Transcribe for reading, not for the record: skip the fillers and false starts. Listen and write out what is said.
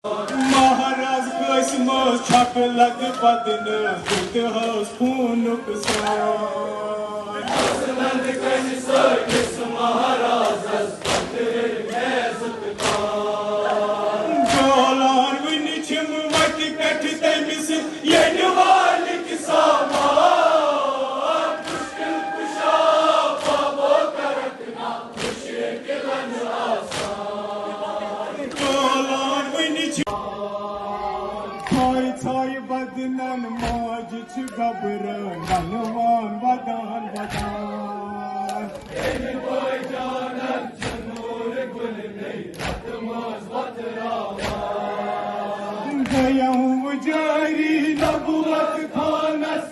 महाराज कसम छक लग बदन दुत हस खूनुक गोलान वन छिम वत कठ तमिस यन वालिक सामान मुश्किल कुशा बाबो करतना मुश्किलन आसान गोलान वन छोय बदनन मौज छ गबर मनवान वदान वदान बोय जानन चनूर गुल नहीं तमाज वतरावान गया हूँ जारी नबुवत खानस